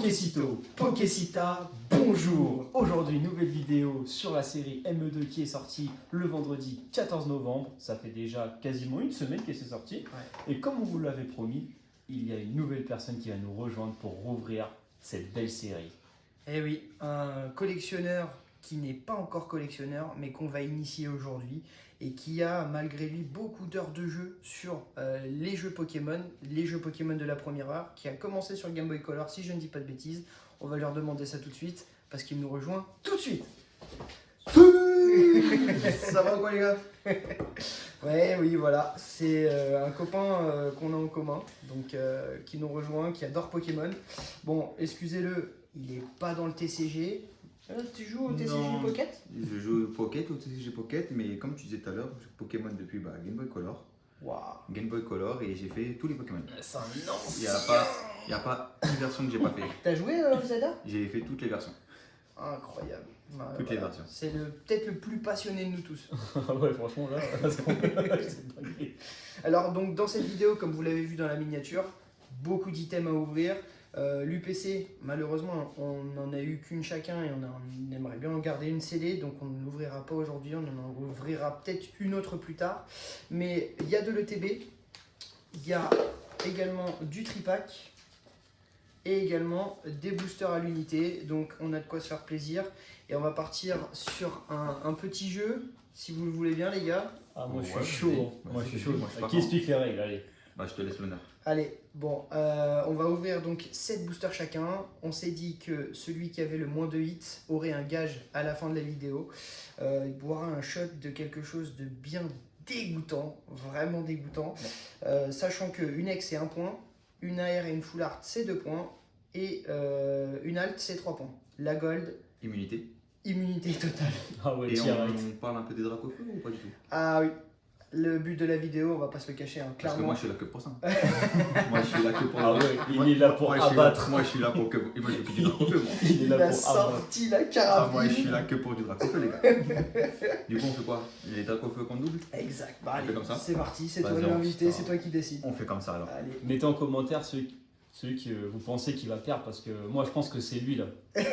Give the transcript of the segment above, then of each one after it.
Pokésito, Pokésita, bonjour. Aujourd'hui, nouvelle vidéo sur la série ME2 qui est sortie le vendredi 14 novembre. Ça fait déjà quasiment une semaine que c'est sorti. Ouais. Et comme on vous l'avait promis, il y a une nouvelle personne qui va nous rejoindre pour rouvrir cette belle série. Eh oui, un collectionneur qui n'est pas encore collectionneur, mais qu'on va initier aujourd'hui et qui a malgré lui beaucoup d'heures de jeu sur les jeux Pokémon de la première heure, qui a commencé sur le Game Boy Color, si je ne dis pas de bêtises. On va leur demander ça tout de suite, parce qu'il nous rejoint tout de suite. Ça va quoi les gars? Ouais, oui, voilà, c'est un copain qu'on a en commun, donc qui nous rejoint, qui adore Pokémon. Bon, excusez-le, il n'est pas dans le TCG. Tu joues au TCG Pocket? Je joue au Pocket, au TCG Pocket, mais comme tu disais tout à l'heure, je joue Pokémon depuis Game Boy Color. Wow. Game Boy Color et j'ai fait tous les Pokémon. C'est un ancien. Il n'y a pas une version que j'ai pas fait. T'as joué au Zelda? J'ai fait toutes les versions. Incroyable. Toutes les versions. C'est peut-être le plus passionné de nous tous. Ouais, franchement, là, c'est pas grave. Alors, donc, dans cette vidéo, comme vous l'avez vu dans la miniature, beaucoup d'items à ouvrir. L'UPC, malheureusement, on n'en a eu qu'une chacun et on aimerait bien en garder une scellée, donc on ne l'ouvrira pas aujourd'hui, on en ouvrira peut-être une autre plus tard. Mais il y a de l'ETB, il y a également du tripack et également des boosters à l'unité, donc on a de quoi se faire plaisir. Et on va partir sur un petit jeu, si vous le voulez bien les gars. Ah, moi je Ouais, suis chaud. Moi je suis chaud. Qui explique les règles? Allez. Bah, je te laisse l'honneur. Allez, bon, on va ouvrir donc 7 boosters chacun. On s'est dit que celui qui avait le moins de hits aurait un gage à la fin de la vidéo. Il boira un shot de quelque chose de bien dégoûtant, vraiment dégoûtant. Sachant qu'une X c'est 1 point, une AR et une Full Art c'est 2 points, et une Alt c'est 3 points. La Gold, immunité totale. Ah ouais, et tiens, on parle un peu des dracofeux ou pas du tout? Ah oui. Le but de la vidéo, on va pas se le cacher, hein, Parce que clairement. moi je suis là que pour ça. Moi je suis là que pour Ah ouais, il est là pour abattre. Moi je suis là pour que. Et moi je veux que du dracofeu moi. Il est là Il a pour abattre. sorti la carabine. Moi je suis là que pour du dracofeu les gars. Du coup on fait quoi? Les dracofeux qu'on double? Exact. Bah, On allez, fait comme ça. c'est parti, c'est toi Vas-y, l'invité, on- c'est toi qui décide. On fait comme ça alors. Allez. Mettez en commentaire celui que vous pensez qu'il va perdre, parce que moi je pense que c'est lui là. Ouais,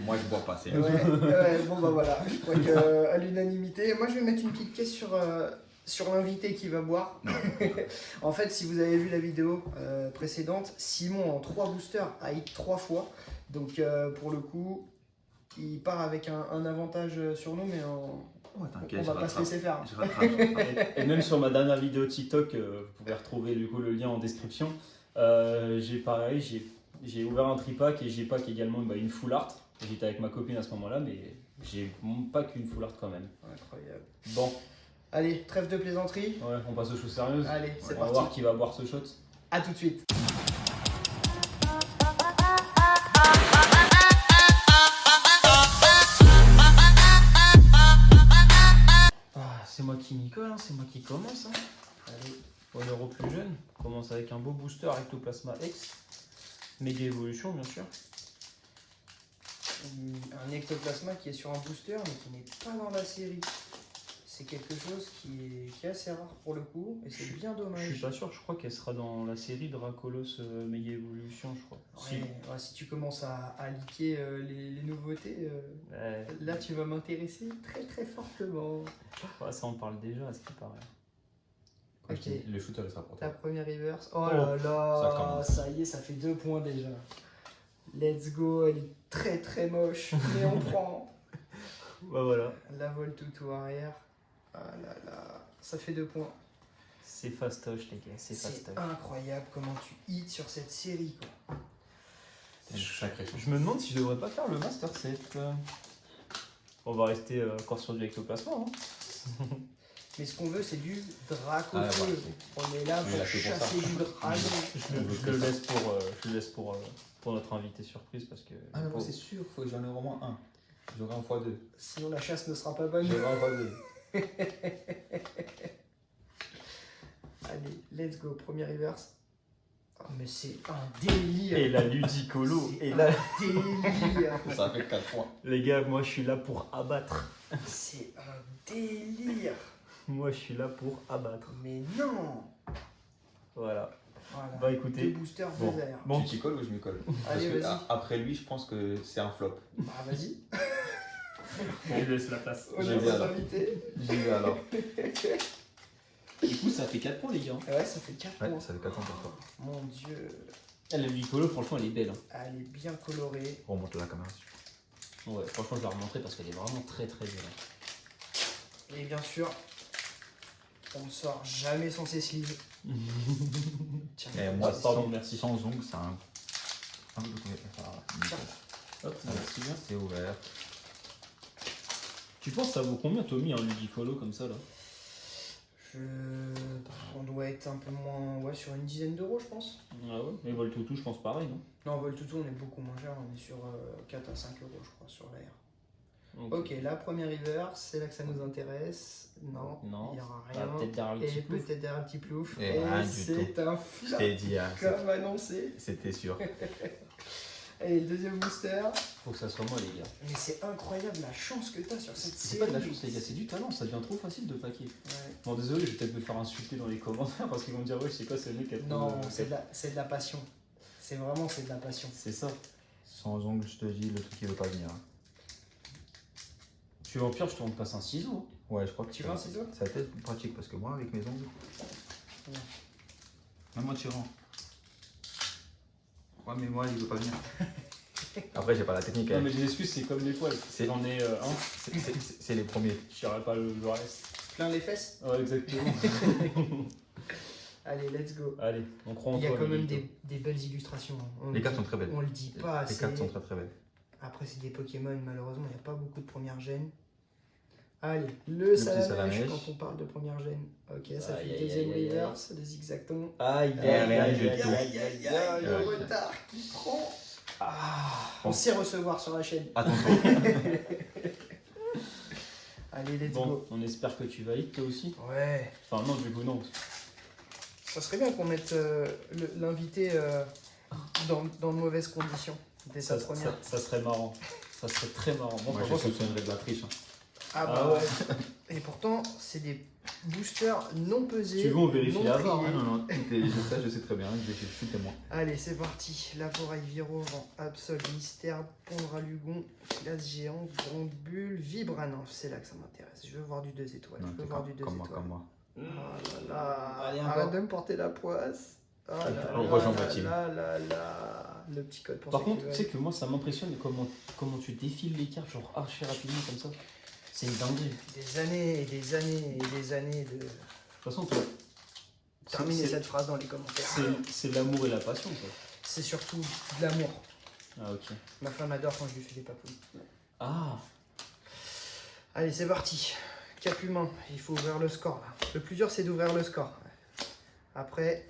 moi je bois pas, c'est. Ouais, bon bah voilà, je crois qu'à l'unanimité, moi je vais mettre une petite caisse sur l'invité qui va boire. En fait, si vous avez vu la vidéo précédente, Simon en 3 boosters a hit 3 fois. Donc pour le coup, il part avec un avantage sur nous, mais Oh, t'inquiète, on va pas se laisser faire. Je rattrape. Et même sur ma dernière vidéo TikTok, vous pouvez retrouver du coup le lien en description. J'ai ouvert un tripack et j'ai pack également une full art. J'étais avec ma copine à ce moment-là, mais j'ai pas qu'une full art quand même. Incroyable. Bon, Allez, trêve de plaisanterie. ouais, on passe aux choses sérieuses. Allez, c'est On va parti. voir qui va boire ce shot. À tout de suite. Ah, c'est moi qui m'y colle, hein, c'est moi qui commence. Hein. Allez, honneur au plus jeune. On commence avec un beau booster Ectoplasma X. Méga évolution, bien sûr. Un ectoplasma qui est sur un booster mais qui n'est pas dans la série. C'est quelque chose qui est assez rare pour le coup et c'est bien Je dommage. suis pas sûr, je crois qu'elle sera dans la série Dracolos Méga évolution, je crois. Ouais, si tu commences à liker les nouveautés, Ouais. là tu vas m'intéresser très très fortement. Ouais, ça on parle déjà à ce qui paraît. Ok, Le shooter sera pour la toi. première reverse. Oh Oh, là ça là, commence. ça y est, ça fait 2 points déjà. Let's go, elle est très très moche, mais on prend. Bah voilà. La vol tout arrière. Ah là là, ça fait 2 points. C'est fastoche les gars, c'est fastoche. Incroyable comment tu hits sur cette série quoi. C'est une sacrée chose. Je me demande si je devrais pas faire le Master Set. On va rester encore sur du Ectoplasma. Hein. Mais ce qu'on veut c'est du drac au Ah, feu. ouais. On est là On est pour là que pour chasser ça. du dragon. Je le laisse pour notre invité surprise parce que. Ah, mais moi c'est sûr, faut que j'en ai au moins un. J'aurai un x2. Sinon la chasse ne sera pas bonne. J'aurai un x2. Allez, let's go, premier reverse. Oh, mais c'est un délire. Et la ludicolo. C'est Et un là, délire. Ça fait 4 points. les gars, moi je suis là pour abattre. C'est un délire. Moi je suis là pour abattre. Mais non. Voilà. Voilà. Bah Deux écoutez, boosters, bon. deux verts. Bon. Tu t'y colles ou je m'y colle? Allez, Parce que, vas-y. après lui, je pense que c'est un flop. Bah vas-y. on lui laisse la place. On J'y est vais nos alors. invités. J'y vais alors. Du coup, ça fait 4 points, les gars. Ouais, ça fait 4 Ouais, points. ça fait 400 pour toi. Mon dieu. La Ludicolo, franchement, elle est belle. Hein. Elle est bien colorée. Remonte la caméra. Ouais, franchement, je vais la remontrer parce qu'elle est vraiment très très belle. Et bien sûr, on ne sort jamais sans ses sleeves. Tiens, Et moi, Pardon, merci. sans ongles, c'est un. Hop, Merci bien. c'est ouvert. Tu penses que ça vaut combien, Tommy, un Ludicolo comme ça là? On doit être un peu moins. Ouais, sur une dizaine d'euros, je pense. Ah ouais, mais Voltoutou, je pense pareil, non? Non, Voltoutou, on est beaucoup moins cher. On est sur 4 à 5 euros, je crois, sur l'air. Ok. Ok, la première river, c'est là que ça nous intéresse. Non, Non. il n'y aura Ah, rien. peut-être derrière le Et petit plouf. peut-être derrière un petit plouf. Et rien du c'est un Je flop, t'ai dit, hein, comme annoncé. c'était sûr. Et deuxième booster. Faut que ça soit moi, les gars. Mais c'est incroyable la chance que tu as sur cette série. C'est pas de la chance, les gars, c'est du talent, ça devient trop facile de paquer. Ouais. Bon, désolé, je vais peut-être me faire insulter dans les commentaires parce qu'ils vont me dire, ouais, c'est quoi ce mec qui a Non, c'est de la passion. C'est vraiment de la passion. C'est ça. Sans ongles, je te dis, le truc il veut pas venir. Tu veux en pire, je te passe un ciseau. Ouais, je crois que Tu veux un ciseau? ça va être plus pratique parce que moi, avec mes ongles. Ouais. Même en tirant. Ouais, mais moi, il veut pas venir. Après, j'ai pas la technique. Non, hein. mais les excuses, c'est comme les poils. C'est- J'en ai un, C'est les premiers. je dirais pas le reste. Plein les fesses. Ouais, exactement. Allez, let's go. Allez, on croit en Il y a toi. quand même Miguelito. des belles illustrations. hein. On Les le cartes dit- sont très belles. On le dit pas Les assez. cartes sont très très belles. Après, c'est des Pokémon, malheureusement, il n'y a pas beaucoup de première gêne. Allez, le petit Salamèche Salamèche. quand on parle de première gêne. Ok, ça Aïe, fait aïe, deuxième aïe, aïe, reverse, le zigzagton. Aïe, rien du tout. Le Ouais. retard qui prend. Ah. On sait recevoir sur la chaîne. Attention. Allez, let's Bon, go. on espère que tu vas hit toi aussi. Ouais. Enfin, non, du coup, non. Ça serait bien qu'on mette l'invité dans de mauvaises conditions. Dès sa première. Ça serait marrant. Ça serait très marrant. Bon, Moi, je franchement, soupçonnerais de la triche. Hein. Ah Ah bah ouais. ouais. Et pourtant, c'est des boosters non pesés. Tu veux, on vérifie non la triés. barre, Ah, non, non, je sais très bien. Je vais chuter moi. Allez, c'est parti. Laborail Viro, Vent Absol, Mystère, Pondra Lugon, Classe Géant, Grande Bulle, Vibranov. C'est là que ça m'intéresse. Je veux voir du 2 étoiles. Non, Je veux t'es voir du 2 comme moi, étoiles. comme moi. Oh là là. Allez, Arrête encore. de me porter la poisse. Oh là On là rejoint là ma team. là là là. Le petit code pour Par ceux contre, qui tu veulent. sais que moi, ça m'impressionne comment tu défiles les cartes, genre archi rapidement comme ça. C'est une dinguerie. De Des années et des années et des années de. toute façon, toi, Terminez c'est- cette phrase dans les commentaires. c'est l'amour et la passion, quoi. C'est surtout de l'amour. Ah, ok. Ma femme adore quand je lui fais des papouilles. Ah, Allez, c'est parti. Cap humain, il faut ouvrir le score là. Le plus dur, c'est d'ouvrir le score. Après,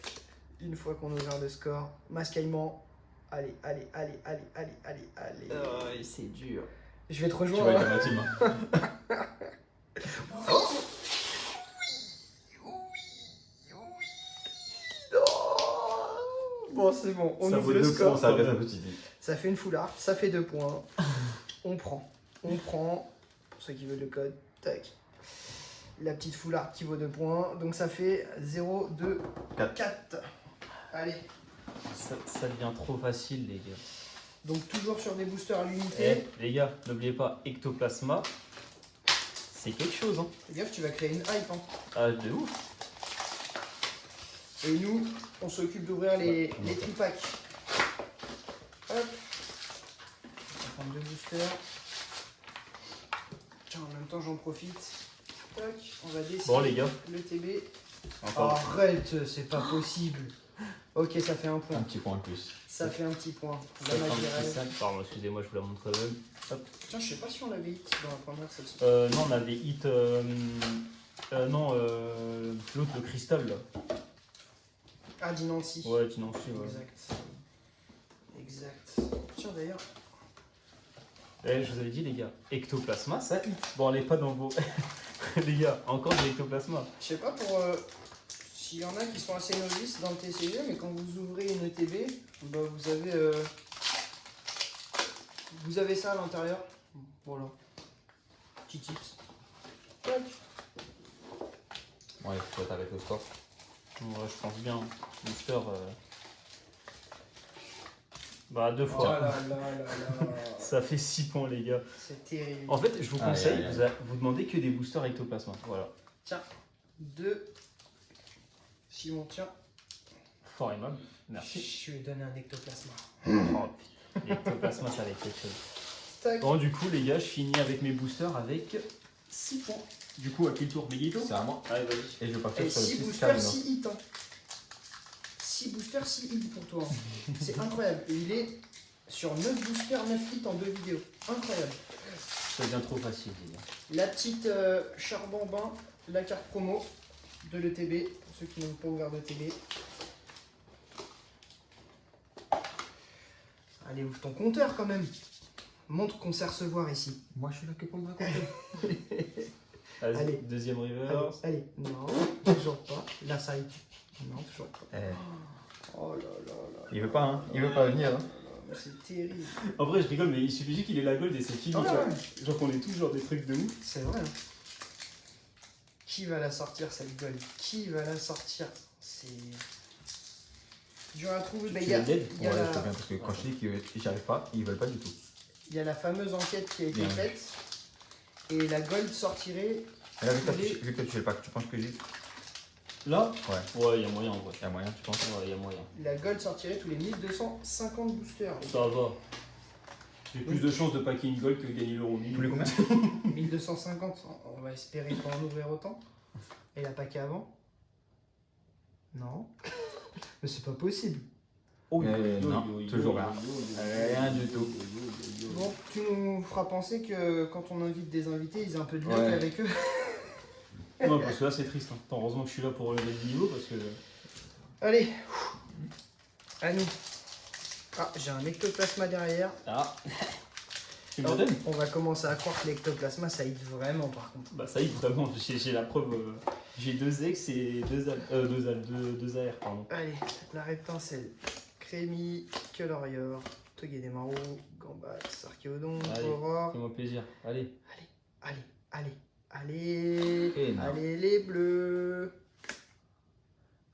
une fois qu'on a ouvert le score, mascaillement. Allez, allez, allez, allez, allez, allez, allez. c'est dur. Je vais te Tu vas rejoindre. être dans ma team. Hein. Bon, c'est bon, on Ça ouvre vaut le 2 score. points, Ça reste un petit dit. Ça fait une foulard, ça fait 2 points. On prend. Pour ceux qui veulent le code, tac. La petite foulard qui vaut 2 points. Donc ça fait 0, 2, 4. Allez. Ça devient trop facile, les gars. Donc toujours sur des boosters à Eh, l'unité. les gars, n'oubliez pas, ectoplasma, c'est quelque chose, hein. Fais gaffe, tu vas créer une hype. Hein. Ah, de ouf. Et nous, on s'occupe d'ouvrir les tripacks. Hop. On va prendre 2 boosters. Tiens, en même temps, j'en profite. Tac, on va dessiner Bon, les gars, le TB. encore. Arrête, c'est pas possible. Ok, ça fait un point. Un petit point de plus. Ça fait un petit point. Ça La fait un magie petit rêve. sac. Pardon, excusez-moi, je vous la montre même. Hop. Tiens, je sais pas si on l'avait hit dans la première celle-ci. Non, on avait hit. Non, l'autre, le cristal, là. Ah, Dinancy. Ouais, tu n'en suis, ouais. Exact. Tiens, d'ailleurs. Eh, je vous avais dit, les gars, ectoplasma, ça hit. Bon, allez pas dans vos. Les gars, encore de l'ectoplasma. Je sais pas pour s'il y en a qui sont assez novices dans le TCG, mais quand vous ouvrez une ETB, bah, vous avez ça à l'intérieur. Voilà. Petit tips. Tac. Ouais, tu vas t'arrêter au score. Ouais, je pense bien. Booster. Bah, 2 Oh fois. là là là là. Ça fait 6 points, les gars. C'est terrible. En fait, je vous Aïe, conseille, aïe, aïe. vous demandez que des boosters ectoplasma. Voilà. Tiens, 2. Simon, tiens. Fort aimable. Je Merci. lui ai donné un ectoplasma. Oh, putain. L'ectoplasma, ça va être quelque chose. Tac. Bon, du coup, les gars, je finis avec mes boosters avec 6 points. Du coup, à qui le tour, Miguelito? C'est à moi. Allez, vas-y. Et je vais partir Et sur le 6 6 boosters, 6 hits. 6 boosters, 6 hits pour toi. Hein. C'est incroyable. Et il est sur 9 boosters, 9 hits en 2 vidéos. Incroyable. Ça devient trop facile, les gars. La petite charbambin, la carte promo de l'ETB, pour ceux qui n'ont pas ouvert d'ETB. Allez, ouvre ton compteur quand même. Montre qu'on sait recevoir ici. Moi, je suis là que pour me raconter. Vas-y, Allez. deuxième Allez, reverse. allez, non, toujours pas. La side. Non, toujours pas. Oh là là là. Il veut pas, hein. Il veut pas venir, hein. Mais c'est terrible. En vrai, je rigole, mais il suffit juste qu'il ait la gold et c'est fini. Ah tu vois. ouais. Genre qu'on est tous genre des trucs de ouf. C'est vrai. Hein. Qui va la sortir cette gold? Qui va la sortir? C'est dur à trouver. Bah, Tu il y a, la dead? il y a Ouais, la- je te bien parce que quand je dis que j'y arrive pas, ils veulent pas du tout. il y a la fameuse enquête qui a été Bien. faite. Et la gold sortirait. Et là, vu que Les- tu fais le pack, tu penses que j'ai. Là? Ouais. Ouais, il y a moyen en vrai. Il y a moyen, tu penses? Ouais, il y a moyen. La gold sortirait tous les 1250 boosters. Ça va. J'ai plus de chances de packer une gold que de gagner l'euro Tous les combien? 1250, on va espérer pas en ouvrir autant. Et la paquet avant? Non. Mais c'est pas possible. Oh, non, toujours rien. Rien du tout. Bon, tu nous feras penser que quand on invite des invités, ils ont un peu de luck Ouais. avec eux. Non, parce que là c'est triste. Hein. Heureusement que je suis là pour relever le niveau parce que. Allez, à nous. Ah, j'ai un ectoplasma derrière. Ah Tu me le donnes? On va commencer à croire que l'ectoplasma ça aide vraiment par contre. Bah, ça y est, vraiment, j'ai la preuve. J'ai 2 ex et 2 AR, pardon. Allez, la rétincelle. Crémi, Colorior, Togedemaru, Gambat, Archéodon, Allez. Aurore. Fais-moi plaisir. Allez. Allez, allez, allez. Et non. Allez les bleus.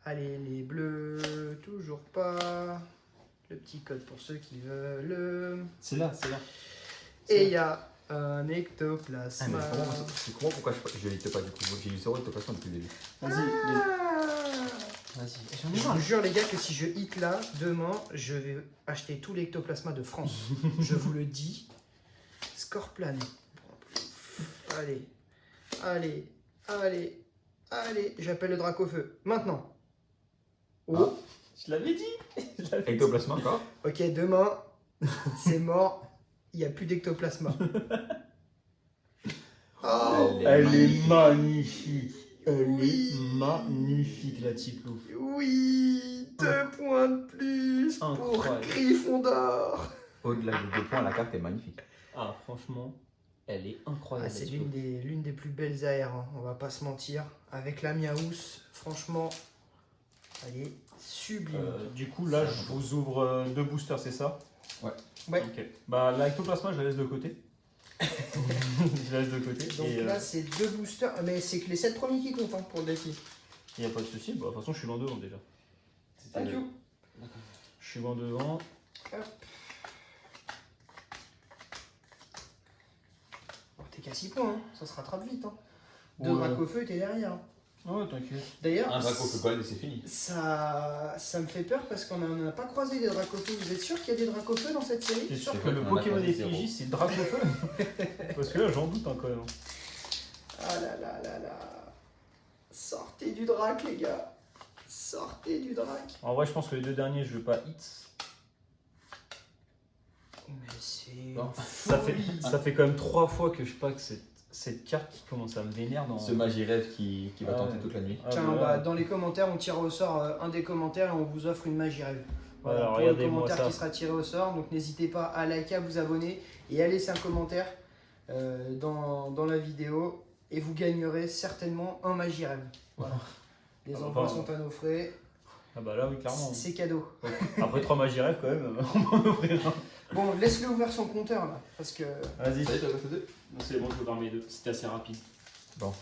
Allez les bleus. Toujours pas. Le petit code pour ceux qui veulent. C'est là, c'est là. Et il y a un Ah, mais ectoplasma. c'est comment pourquoi je l'étais pas du coup? J'ai eu 0 ectoplasma depuis le début. Vas-y, vas-y. J'en ai Je marre. vous jure les gars que si je hit là, demain, je vais acheter tout l'ectoplasma de France. Je vous le dis. Scorpion. Allez, allez, allez, allez. J'appelle le Dracofeu. Maintenant. Oh. Je l'avais dit. Je l'avais dit. Ectoplasma encore? Ok, demain, c'est mort. Il n'y a plus d'ectoplasma. Oh, Elle est magnifique. Elle Oui. est magnifique, la petite ouf. oui, 2 points de plus pour Incroyable. Gryffondor. Au-delà de 2 points, la carte est magnifique. Ah, franchement, elle est incroyable. Ah, c'est la l'une petite l'une des plus belles AR, hein, on va pas se mentir. Avec la Miaous, franchement, elle est sublime. Du coup, là, je vous ouvre 2 boosters, c'est ça? Ouais. Ouais. Ok. Bah, la ectoplasma, je la laisse de côté. Je la laisse de côté. Donc et là, c'est 2 boosters, mais c'est que les 7 premiers qui comptent hein, pour le défi. il n'y a pas de souci. Bah, de toute façon, je suis loin devant déjà. Thank you. Je suis loin devant. Hop. Bon, t'es qu'à 6 points, hein, ça se rattrape vite. Hein. 2 Ouais. Dracofeu, t'es derrière. Hein. Ouais, t'inquiète. D'ailleurs, Un draco peut gold et c'est fini. ça me fait peur parce qu'on n'en a pas croisé des Dracofeu. Vous êtes sûr qu'il y a des Dracofeu dans cette série? T'es sûr C'est que vrai le qu'on en a Pokémon croisé zéro. effigie, c'est Dracofeu? Parce que là, j'en doute hein, quand même. Ah là là là là. Sortez du drac, les gars. Sortez du drac. En vrai, je pense que les 2 derniers, je veux pas hit. Mais c'est. Non. Ça fait quand même 3 fois que je pack cette carte qui commence à me vénère dans. Ce magie rêve qui va Ah tenter ouais. toute la nuit. Ah, Tiens, voilà. bah, dans les commentaires, on tire au sort un des commentaires et on vous offre une magie rêve. Voilà, Alors, pour le regardez-moi commentaire ça. qui sera tiré au sort. Donc n'hésitez pas à liker, à vous abonner et à laisser un commentaire dans la vidéo. Et vous gagnerez certainement un magie rêve. Voilà. Les Ah, envois enfin, sont à nos frais. Ah bah là, oui, clairement. C'est cadeau. Après 3 magies rêves, quand même, on va en offrir un. Bon, laisse-le ouvrir son compteur là. Parce que. Vas-y. Ça y est, t'as passé 2? Non, c'est bon, je vais voir mes 2. C'était assez rapide. Bon.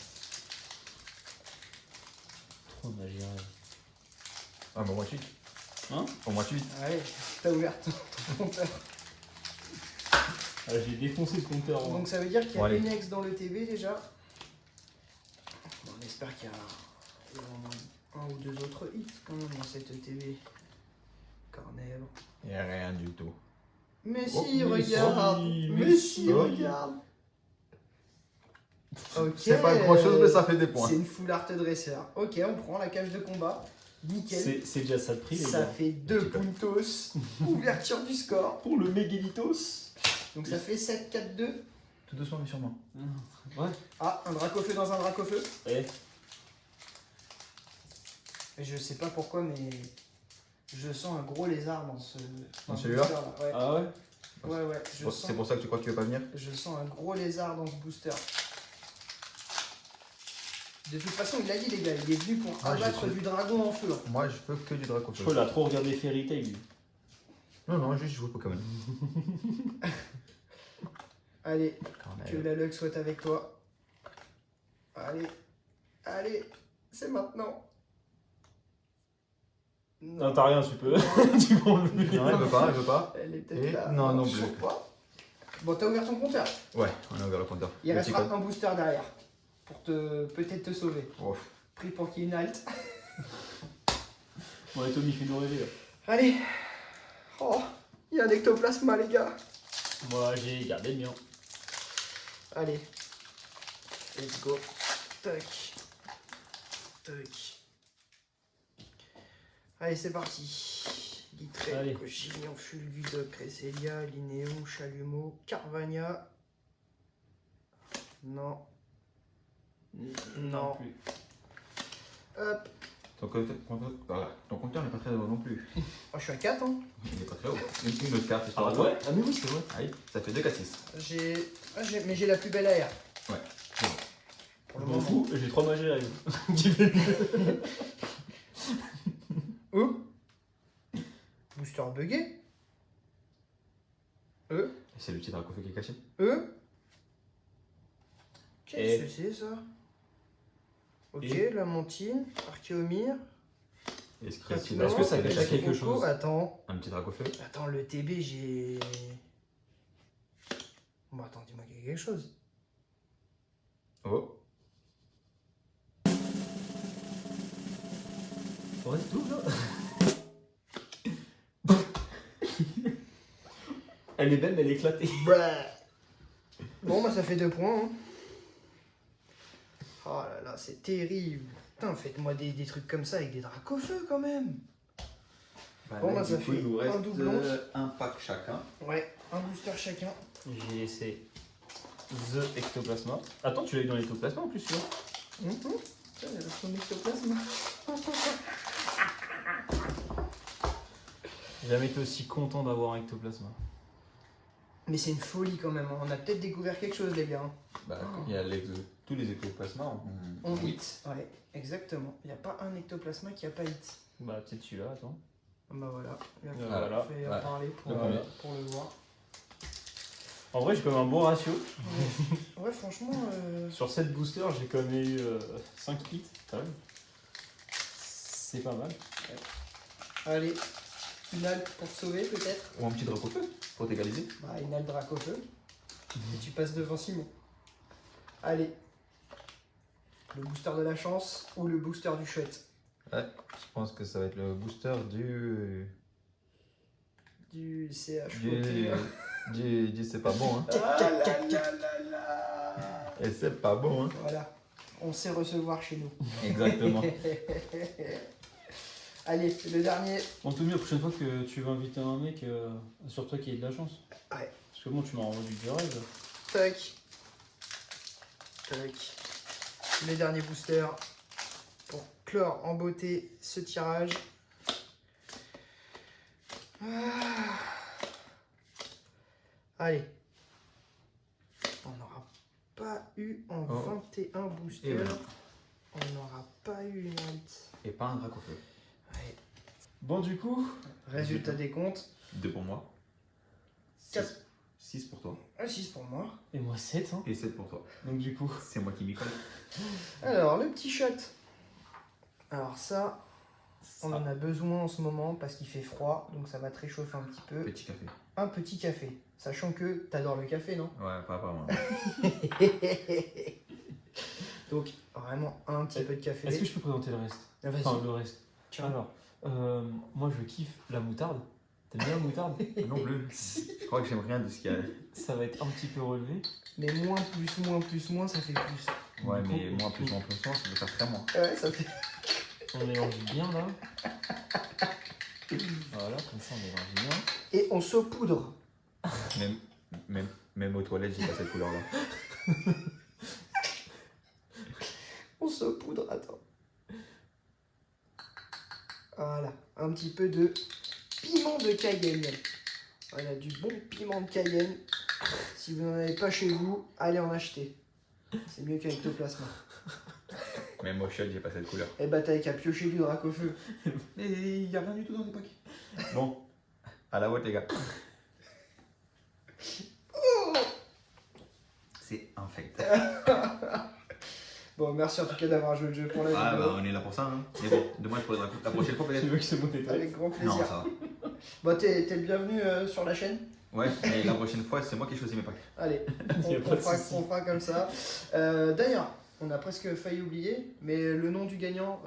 3 magies rêves. Ah, mais au moins 8. Hein? Au moins 8. Allez, t'as ouvert ton compteur. Ah, j'ai défoncé le compteur. Donc ça veut dire qu'il y a Bon, allez. une ex dans le TB déjà. Bon, on espère qu'il y a au moins un ou deux autres hits quand même dans cette TB. Cornèvre. Il n'y a rien du tout. Mais Oh, si, mais regarde. si, Mais mais si, si. regarde. Ok. C'est pas grand chose, mais ça fait des points. C'est une full art dresseur. Ok, on prend la cage de combat. Nickel. C'est déjà ça de prix, les Ça gars. fait 2 petit peu. puntos. Ouverture du score. Pour le Mégalitos. Donc ça fait 7-4-2. Tout doucement, mais sûrement. Ouais. Ah, un drac au feu dans un drac au feu. Eh, Et je sais pas pourquoi, mais je sens un gros lézard dans ce. Dans celui-là booster-là. Ouais. ah ouais? Ouais, ouais. Je C'est sens, pour ça que tu crois que tu veux pas venir? je sens un gros lézard dans ce booster. De toute façon, il a dit, les gars, il est venu pour Ah, abattre j'ai su. du dragon en feu. Moi, je veux que du drac au Je feu. crois qu'il a trop regardé Fairy Tail, lui. Non, non, juste jouer Pokémon. Allez, Cornel. que la luck soit avec toi. Allez, allez, c'est maintenant. Non, t'as rien, tu peux. Tu peux enlever. Non, il veut pas, il veut pas. Elle est peut-être Et là. non, non toujours plus. pas. Bon, t'as ouvert ton compteur. Ouais, on a ouvert le compteur. Il Le petit restera code. un booster derrière. Pour peut-être te sauver. Oh. Pris pour qu'il y ait une halte. Ouais, Tommy, fais-nous rêver. Là. Allez. Oh, il y a un ectoplasma, les gars. Moi, j'ai gardé le mien. Allez. Let's go. Tac. Tac. Allez, c'est parti. Litré, Allez. Cochignon, Fulgudoc, Cresselia, Linéo, Chalumeau, Carvania. Non. Non. plus. Hop. Ton compteur n'est pas très haut non plus. Oh, je suis à 4, hein. Il est pas très haut. Une autre carte, Ah ouais? Ah mais oui, c'est vrai. Allez, ça fait 2 4 6. Mais j'ai la plus belle AR. Ouais, c'est bon. Pour Je le m'en moment. fous, j'ai 3 magés à Oh. Booster bugué. C'est le petit drac au feu qui est caché. Qu'est-ce que c'est ça? Ok, Et Lamontine, Archéomir. Est-ce qu'il y a Est-ce que ça cache cache quelque chose? Attends, Un petit drac au feu. attends, le TB, j'ai. Bon, attends, dis-moi qu'il y a quelque chose. Oh. Ouais, tout là. Elle est belle, mais elle est éclatée. Bon, bah, ça fait 2 points. Hein. Oh là là, c'est terrible. Putain, faites-moi des trucs comme ça avec des dracs au feu quand même. Bon, là, bah, ça du coup, fait il vous un reste doublon. un pack chacun. Ouais, un booster chacun. J'ai laissé The Ectoplasma. Attends, tu l'as eu dans l'Ectoplasma en plus, tu vois? Tiens, il y a son ectoplasme. J'ai jamais été aussi content d'avoir un Ectoplasma. Mais c'est une folie quand même. On a peut-être découvert quelque chose, les gars. Bah, il y a tous les ectoplasmas. On hit. Ouais, exactement. Il n'y a pas un ectoplasma qui a pas hit. Bah, peut-être celui-là, attends. Bah voilà. Il a Voilà. fait Ouais. parler pour, Le premier. pour le voir. En vrai, j'ai quand même un bon ratio. Ouais, franchement. Sur 7 boosters, j'ai quand même eu 5 hits, quand même. C'est pas mal. Allez, une halte pour te sauver peut-être. Ou un petit drac au feu pour t'égaliser. Bah, une halte drac au feu. Et tu passes devant Simon. Allez. Le booster de la chance ou le booster du chouette. Ouais, je pense que ça va être le booster Du CH. du c'est pas bon, hein. Ah là là là là. Et c'est pas bon, hein. Voilà. On sait recevoir chez nous. Exactement. Allez, le dernier. Bon, tout mieux, la prochaine fois que tu vas inviter un mec, assure-toi qu'il ait de la chance. Ouais. Parce que bon, tu m'as rendu du rêve. Tac. Tac. Les derniers boosters pour clore en beauté ce tirage. Ah. Allez. On n'aura pas eu en 21 Et boosters. voilà. On n'aura pas eu une halte. Et pas un drac au feu. Ouais. Bon, du coup, Résultat des comptes. 2 pour moi. Quatre. 6 pour toi. 6 pour moi. et moi 7, hein. Et 7 pour toi. Donc, du coup, C'est moi qui m'y colle. Alors, le petit shot. Alors ça, On en a besoin en ce moment parce qu'il fait froid, donc ça va te réchauffer un petit peu. Petit café. Un petit café, sachant que t'adores le café, non? Ouais, pas vraiment. Donc vraiment un petit peu de café. Est-ce que je peux présenter le reste? Ah, vas-y. Enfin, le reste. Tiens. Alors, moi je kiffe la moutarde. T'aimes bien la moutarde? Non plus. Je crois que j'aime rien de ce qu'il y a. Ça va être un petit peu relevé. Mais moins, plus, moins, plus, moins, ça fait plus. Ouais, Du mais coup, moins plus, moins plus, ça veut faire très moins. Ouais, ça fait. On mélange bien là. Voilà, comme ça on mélange bien. Et on saupoudre. Même aux toilettes, j'ai pas cette couleur-là. On saupoudre, attends. Voilà, un petit peu de piment de Cayenne. Voilà, du bon piment de Cayenne. Si vous n'en avez pas chez vous, allez en acheter. C'est mieux qu'Ectoplasma. Même au shot, j'ai pas cette couleur. Et bah t'as qu'à piocher du drac au feu. Mais il y a rien du tout dans les packs. Bon, à la vôtre, les gars. C'est infect. Bon, merci en tout cas d'avoir joué le jeu pour la Ah vidéo. bah on est là pour ça. Hein. Mais bon, demain je pourrais la prochaine fois Tu peut-être. veux que je te monte les Avec grand plaisir. Non, ça va. Bon, t'es le bienvenu sur la chaîne. Ouais, et la prochaine fois, c'est moi qui choisis mes packs. Allez, Il y a pas de souci. on fera comme ça. D'ailleurs, on a presque failli oublier, mais le nom du gagnant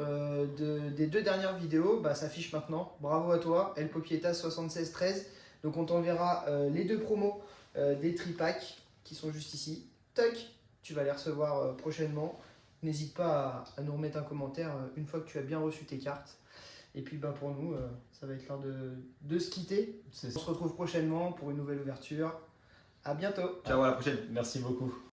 des 2 dernières vidéos bah, s'affiche maintenant. Bravo à toi, El Popieta 7613. Donc on t'enverra les 2 promos des tripacks qui sont juste ici. Toc, tu vas les recevoir prochainement. N'hésite pas à nous remettre un commentaire une fois que tu as bien reçu tes cartes. Et puis bah, pour nous, ça va être l'heure de se quitter. C'est On ça. se retrouve prochainement pour une nouvelle ouverture. À bientôt. Ciao, à la prochaine. Merci beaucoup.